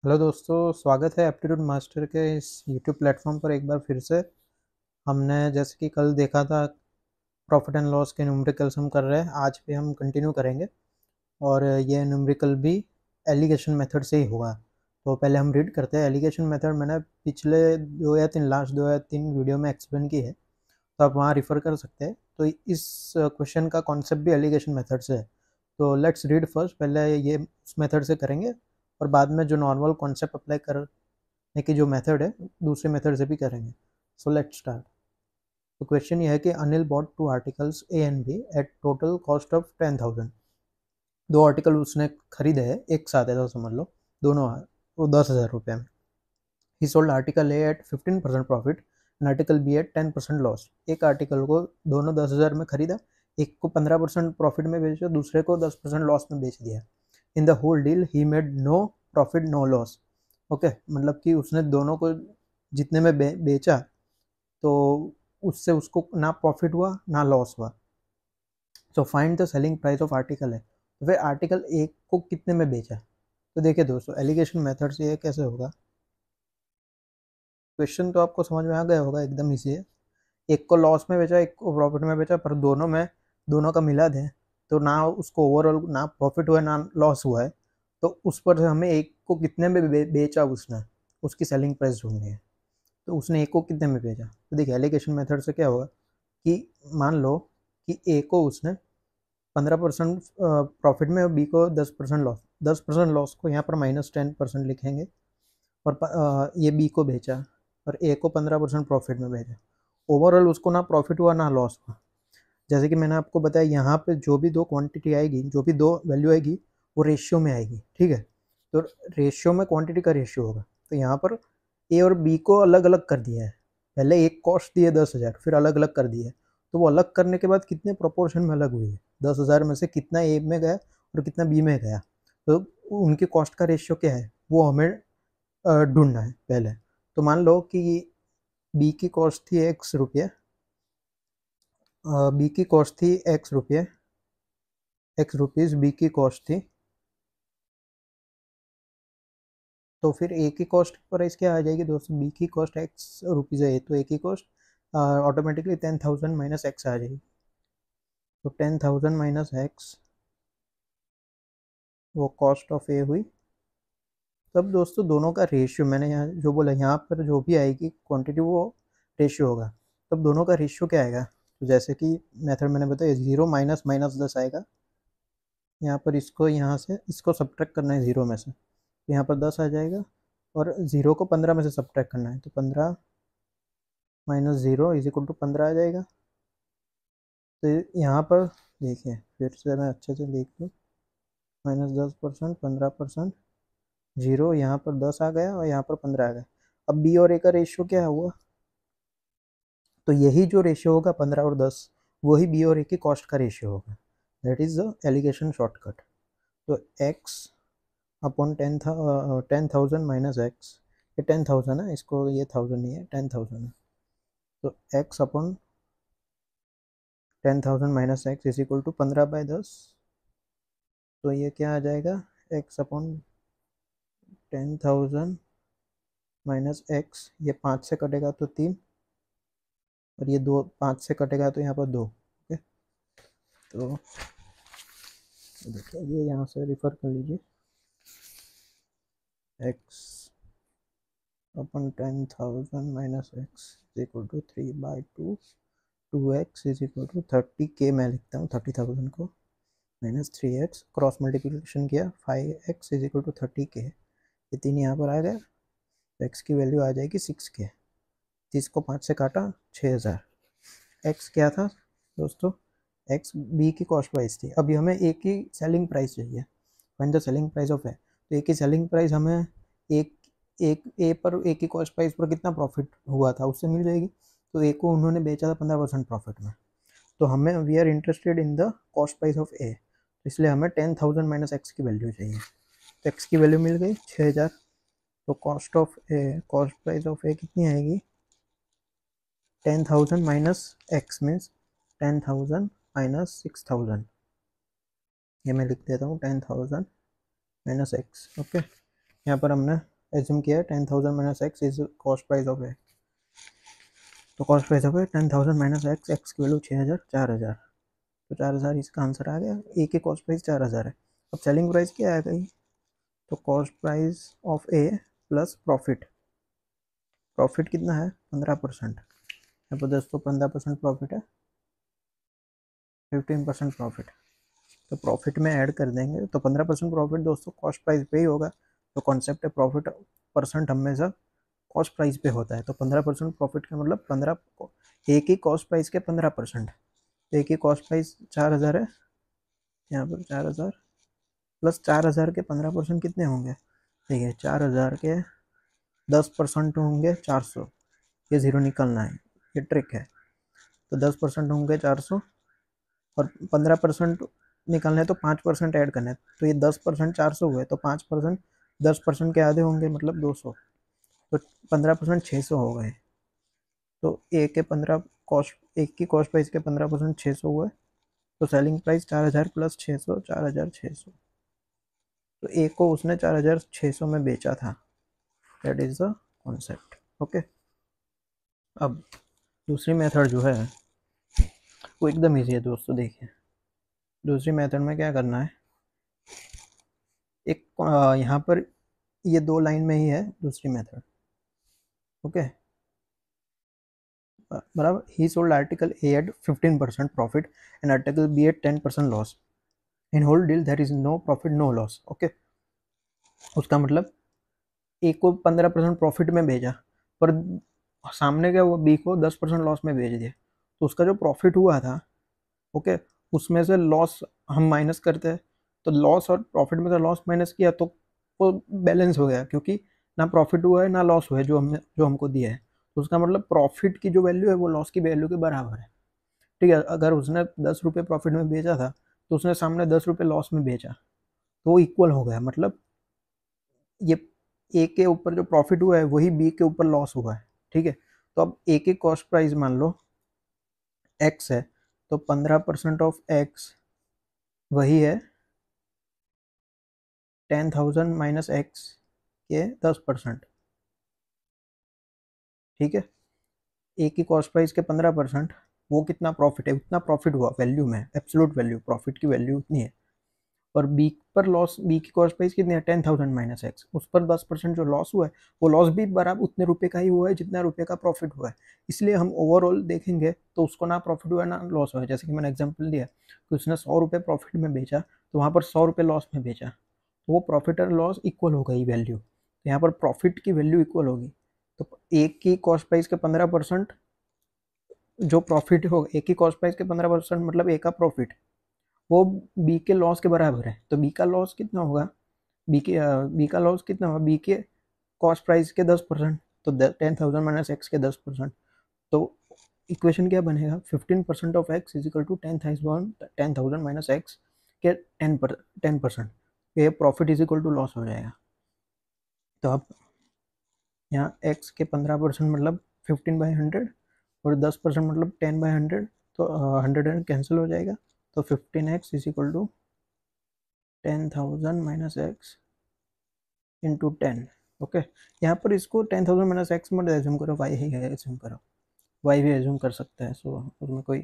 Hello दोस्तों, स्वागत है एप्टीट्यूड मास्टर के इस यूट्यूब प्लेटफॉर्म पर एक बार फिर से। हमने जैसे कि कल देखा था प्रॉफिट एंड लॉस के न्यूमेरिकल्स हम कर रहे हैं, आज भी हम कंटिन्यू करेंगे और ये न्यूमेरिकल भी एलिगेशन मेथड से ही होगा। तो पहले हम रीड करते हैं। एलिगेशन मेथड मैंने पिछले लास्ट दो या तीन वीडियो में एक्सप्लेन की है, तो आप वहाँ रिफ़र कर सकते हैं। तो इस क्वेश्चन का कॉन्सेप्ट भी एलिगेशन मेथड से है। तो लेट्स रीड फर्स्ट, पहले ये उस मेथड से करेंगे और बाद में जो नॉर्मल कॉन्सेप्ट अप्लाई करने की जो मेथड है दूसरे मेथड से भी करेंगे। So let's start. तो क्वेश्चन ये है कि Anil bought two articles A and B at total cost of 10,000। दो आर्टिकल उसने खरीदे हैं एक साथ, ऐसा समझ लो, दोनों वो 10,000 रुपये में। He sold article A at 15% profit and article B at 10% loss. एक आर्टिकल को दोनों 10,000 में खरीदा, एक को 15% प्रॉफिट में बेचा, दूसरे को 10% लॉस में बेच दिया। In the whole deal he made no profit no loss. Okay, मतलब कि उसने दोनों को जितने में बेचा तो उससे उसको ना प्रॉफिट हुआ ना लॉस हुआ। So find the selling price of article है, तो फिर आर्टिकल एक को कितने में बेचा। तो देखिए दोस्तों, एलिगेशन मेथड से ये कैसे होगा। क्वेश्चन तो आपको समझ में आ गया होगा, एकदम इजी है। एक को लॉस में बेचा, एक को प्रॉफिट में बेचा, पर दोनों का मिला दे तो ना उसको ओवरऑल ना प्रॉफिट हुआ है ना लॉस हुआ है। तो उस पर से हमें एक को कितने में बेचा उसने, उसकी सेलिंग प्राइस ढूंढनी है। तो उसने ए को कितने में बेचा। तो देखिए एलिगेशन मेथड से क्या होगा कि मान लो कि ए को उसने 15% प्रॉफिट में और बी को 10% लॉस। 10% लॉस को यहाँ पर -10% लिखेंगे और ये बी को बेचा और ए को 15% प्रॉफिट में बेचा। ओवरऑल उसको ना प्रॉफिट हुआ ना लॉस हुआ। जैसे कि मैंने आपको बताया, यहाँ पे जो भी दो क्वांटिटी आएगी, जो भी दो वैल्यू आएगी, वो रेशियो में आएगी। ठीक है, तो रेशियो में क्वांटिटी का रेशियो होगा। तो यहाँ पर ए और बी को अलग अलग कर दिया है। पहले एक कॉस्ट दिए 10,000, फिर अलग अलग कर दिए। तो वो अलग करने के बाद कितने प्रोपोर्शन में अलग हुई है, 10,000 में से कितना ए में गया और कितना बी में गया। तो उनकी कॉस्ट का रेशियो क्या है वो हमें ढूंढना है पहले। तो मान लो कि बी की कॉस्ट थी ₹X, बी की कॉस्ट थी ₹X, ₹X बी की कॉस्ट थी। तो फिर ए की कॉस्ट प्राइस क्या आ जाएगी दोस्तों, बी की कॉस्ट ₹X है, तो ए की कॉस्ट ऑटोमेटिकली 10,000 माइनस एक्स आ जाएगी। तो 10,000 माइनस एक्स वो कॉस्ट ऑफ ए हुई। तब दोस्तों दोनों का रेशियो मैंने यहाँ जो बोला, यहाँ पर जो भी आएगी क्वांटिटी वो रेशियो होगा। तब दोनों का रेशियो क्या आएगा। तो जैसे कि मेथड मैंने बताया, 0 माइनस -10 आएगा। यहाँ पर इसको यहाँ से इसको सब्ट्रैक्ट करना है 0 में से, तो यहाँ पर 10 आ जाएगा। और 0 को 15 में से सब्ट्रैक्ट करना है, तो 15 माइनस 0 इज इक्वल टू 15 आ जाएगा। तो यहाँ पर देखिए, फिर से मैं अच्छे से लिख दूँ, -10%, 15%, 0, यहाँ पर 10 आ गया और यहाँ पर 15 आ गया। अब बी और ए का रेशियो क्या हुआ, तो यही जो रेशियो होगा 15 और 10, वही बी और ए की कॉस्ट का रेशियो होगा। That is the alligation shortcut. तो एक्स अपॉन 10,000 माइनस एक्स, ये 10,000 है, इसको ये 1000 नहीं है, 10,000 है। तो x upon 10,000 minus x is equal to 15/10। तो ये क्या आ जाएगा, एक्स अपॉन 10,000 माइनस एक्स, ये 5 से कटेगा तो 3, और ये 2 5 से कटेगा तो यहाँ पर 2। ओके, तो देखिए ये यहाँ से रिफर कर लीजिए, x upon 10,000 minus x is equal to 3/2, 2x is equal to 30k, मैं लिखता हूँ 30,000 को, माइनस 3x, क्रॉस मल्टीप्लिकेशन किया, 5x is equal to 30k। ये 3 यहाँ पर आ गया, तो x की वैल्यू आ जाएगी 6k। 30 को 5 से काटा, 6,000। x क्या था दोस्तों, x b की कॉस्ट प्राइस थी। अभी हमें a की सेलिंग प्राइस चाहिए, find the selling price of A. तो a की सेलिंग प्राइस हमें एक एक ए पर ए की कॉस्ट प्राइस पर कितना प्रॉफिट हुआ था उससे मिल जाएगी। तो ए को उन्होंने बेचा था 15% प्रॉफिट में। तो हमें we are interested in the cost price of A, तो इसलिए हमें 10,000 माइनस एक्स की वैल्यू चाहिए। तो एक्स की वैल्यू मिल गई 6,000। तो cost of A, cost price of A कितनी आएगी, 10,000 माइनस एक्स मीन्स 10,000 माइनस 6,000। ये मैं लिख देता हूँ 10,000 माइनस एक्स। ओके, यहाँ पर हमने एज्यूम किया है 10,000 minus x is cost price of A. तो cost price of A 10,000 minus x, x की वैल्यू 6,000, 4,000, तो 4,000 इसका आंसर आ गया। ए की कॉस्ट प्राइस 4,000 है। अब सेलिंग प्राइस क्या आ गई, तो cost price of A plus profit. Profit कितना है 15%। यहाँ पर दोस्तों 15% प्रॉफिट है, 15% प्रॉफिट, तो प्रॉफिट में ऐड कर देंगे तो 15% प्रॉफिट दोस्तों कॉस्ट प्राइस पे ही होगा। तो कॉन्सेप्ट है प्रॉफिट परसेंट हमेशा कॉस्ट प्राइस पे होता है। तो 15% प्रॉफिट का मतलब 15 एक ही कॉस्ट प्राइस के 15%। एक ही कॉस्ट प्राइस 4,000 है, यहाँ पर 4,000 प्लस 4,000 के 15% कितने होंगे, ठीक है 4,000 के 10% होंगे 400, ये ज़ीरो निकलना है, ये ट्रिक है। तो 10% होंगे 400 और 15% निकालना है तो 5% ऐड करना है। तो ये 10% 400 हुए, तो 5% 10% के आधे होंगे मतलब 200, तो 15% 600 हो गए। तो एक के 15 कॉस्ट, एक की कॉस्ट प्राइस के 15% 600 हुए, तो सेलिंग प्राइस 4,000 प्लस 600, 4,600। तो एक को उसने 4,600 में बेचा था। That is the concept. Okay, अब दूसरी मेथड जो है वो एकदम ईजी है दोस्तों। देखिए दूसरी मेथड में क्या करना है, एक यहाँ पर ये दो लाइन में ही है दूसरी मेथड। ओके, बराबर, he sold article A at 15% profit and article B at 10% loss. In whole deal there is no profit no loss. Okay, उसका मतलब ए को 15% प्रॉफिट में भेजा, पर सामने क्या वो बी को 10% लॉस में भेज दिया, तो उसका जो प्रॉफिट हुआ था, ओके, उसमें से लॉस हम माइनस करते हैं। तो लॉस और प्रॉफिट में से लॉस माइनस किया तो वो बैलेंस हो गया, क्योंकि ना प्रॉफिट हुआ है ना लॉस हुआ है जो हमको दिया है। तो उसका मतलब प्रॉफिट की जो वैल्यू है वो लॉस की वैल्यू के बराबर है। ठीक है, अगर उसने 10 रुपये प्रॉफिट में बेचा था तो उसने सामने 10 रुपये लॉस में बेचा, तो वो इक्वल हो गया। मतलब ये ए के ऊपर जो प्रॉफिट हुआ है वही बी के ऊपर लॉस हुआ है। ठीक है, तो अब ए की कॉस्ट प्राइस मान लो एक्स है, तो 15% ऑफ एक्स वही है 10,000 माइनस एक्स के 10%। ठीक है, ए की कॉस्ट प्राइस के 15%, वो कितना प्रॉफिट है उतना प्रॉफिट हुआ वैल्यू में, एब्सोल्यूट वैल्यू, प्रॉफिट की वैल्यू उतनी है। और बी पर लॉस, बी की कॉस्ट प्राइस कितनी है 10,000 माइनस एक्स, उस पर 10% जो लॉस हुआ है वो लॉस भी बराबर उतने रुपए का ही हुआ है जितना रुपए का प्रॉफिट हुआ है। इसलिए हम ओवरऑल देखेंगे तो उसको ना प्रॉफिट हुआ ना लॉस हुआ है। जैसे कि मैंने एग्जाम्पल दिया कि उसने 100 रुपये प्रॉफिट में बेचा तो वहाँ पर 100 रुपये लॉस में बेचा, तो वो प्रॉफिट और लॉस इक्वल हो गई वैल्यू, तो यहाँ पर प्रॉफिट की वैल्यू इक्वल होगी। तो एक की कॉस्ट प्राइस के 15% जो प्रॉफिट होगा, एक की कॉस्ट प्राइस के 15% मतलब एक का प्रॉफिट, वो बी के लॉस के बराबर है। तो बी का लॉस कितना होगा, बी का लॉस कितना होगा, बी के कॉस्ट प्राइस के 10%, तो 10,000 माइनस एक्स के 10%। तो इक्वेशन क्या बनेगा, 15% of x is equal to 10,000 minus x के 10%। ये profit is equal to loss हो जाएगा। तो अब यहाँ एक्स के 15% मतलब 15/100 और 10% मतलब 10/100, तो 100 कैंसिल हो जाएगा। तो 15x is equal to 10,000 minus x into 10। Okay, यहाँ पर इसको 10,000 माइनस एक्स मत एज्यूम करो, वाई ही एज्यूम करो, वाई भी एज्यूम कर सकते हैं, सो उसमें कोई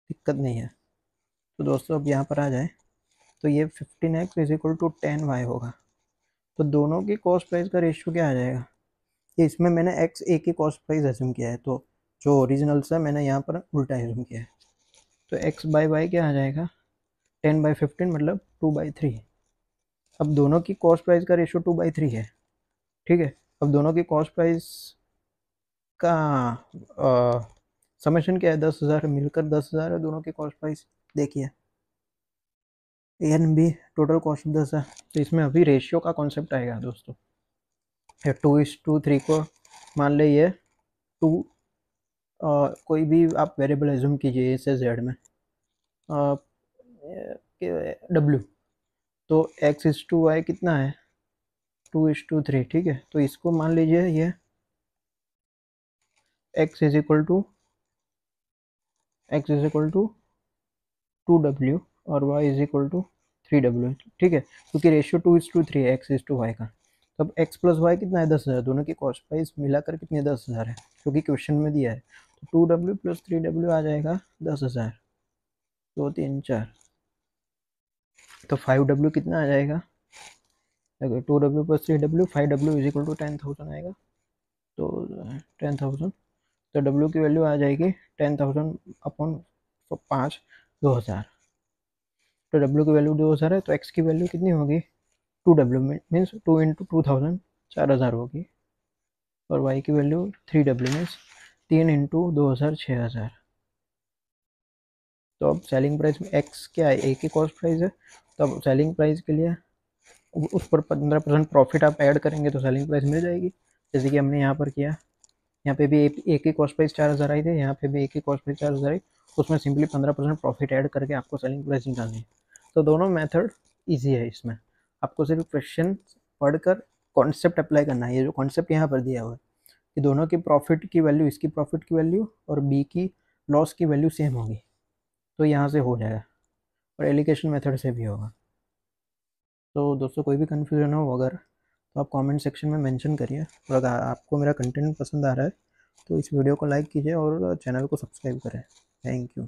दिक्कत नहीं है। तो दोस्तों अब यहाँ पर आ जाए तो ये 15x is equal to 10y होगा। तो दोनों की कॉस्ट प्राइस का रेशियो क्या आ जाएगा, ये इसमें मैंने एक्स ए की कॉस्ट प्राइस एज्यूम किया है, तो जो ओरिजिनल्स है मैंने यहाँ पर उल्टा एज्यूम किया है। तो एक्स बाई वाई क्या आ जाएगा, 10/15 मतलब 2/3। अब दोनों की कॉस्ट प्राइस का रेशियो 2/3 है। ठीक है, अब दोनों की कॉस्ट प्राइस का समेशन क्या है, 10,000 मिलकर 10,000 है दोनों की कॉस्ट प्राइस। देखिए A N B total cost 10 है, तो इसमें अभी रेशियो का कॉन्सेप्ट आएगा दोस्तों। 2:3 को मान ले ये 2, कोई भी आप वेरिएबल एज्यूम कीजिए ए से जेड में, डब्ल्यू, तो x/y कितना है 2:3। ठीक है, तो इसको मान लीजिए ये x is equal to 2w और y is equal to 3w। ठीक है, क्योंकि रेशियो 2:3 है x/y का। तो अब एक्स प्लस वाई कितना है 10,000, दोनों की कॉस्ट प्राइस मिलाकर कितनी 10,000 है, क्योंकि क्वेश्चन में दिया है। तो 2W प्लस 3W आ जाएगा 10,000, 2 3 4। तो 5W कितना आ जाएगा, देखो 2W plus 3W, 5W is equal to 10,000 आएगा। तो 10,000, तो W की वैल्यू आ जाएगी 10,000 अपॉन 5, 2,000। तो W की वैल्यू 2,000 है, तो X की वैल्यू कितनी होगी 2W मीन्स 2 इंटू 2,000 4,000 होगी, और Y की वैल्यू 3W मीन्स 3 इंटू 2,000 6,000। तो अब सेलिंग प्राइस में X क्या है, एक ही कॉस्ट प्राइस है, तो अब सेलिंग प्राइस के लिए उस पर 15% प्रॉफिट आप ऐड करेंगे तो सेलिंग प्राइस मिल जाएगी, जैसे कि हमने यहाँ पर किया। यहाँ पे भी एक ही कॉस्ट प्राइस 4,000 आई थी, यहाँ पे भी एक ही कॉस्ट प्राइस 4,000 आई, उसमें सिंपली 15% प्रॉफिट ऐड करके आपको सेलिंग प्राइस निकालनी है। तो दोनों मेथड ईजी है, इसमें आपको सिर्फ क्वेश्चन पढ़कर कॉन्सेप्ट अप्लाई करना है। ये जो कॉन्सेप्ट यहाँ पर दिया हुआ है कि दोनों की प्रॉफिट की वैल्यू, इसकी प्रॉफिट की वैल्यू और बी की लॉस की वैल्यू सेम होगी, तो यहाँ से हो जाएगा, और एलिगेशन मेथड से भी होगा। तो दोस्तों कोई भी कन्फ्यूजन हो अगर, तो आप कमेंट सेक्शन में मेंशन करिए, और अगर आपको मेरा कंटेंट पसंद आ रहा है तो इस वीडियो को लाइक कीजिए और चैनल को सब्सक्राइब करें। Thank you.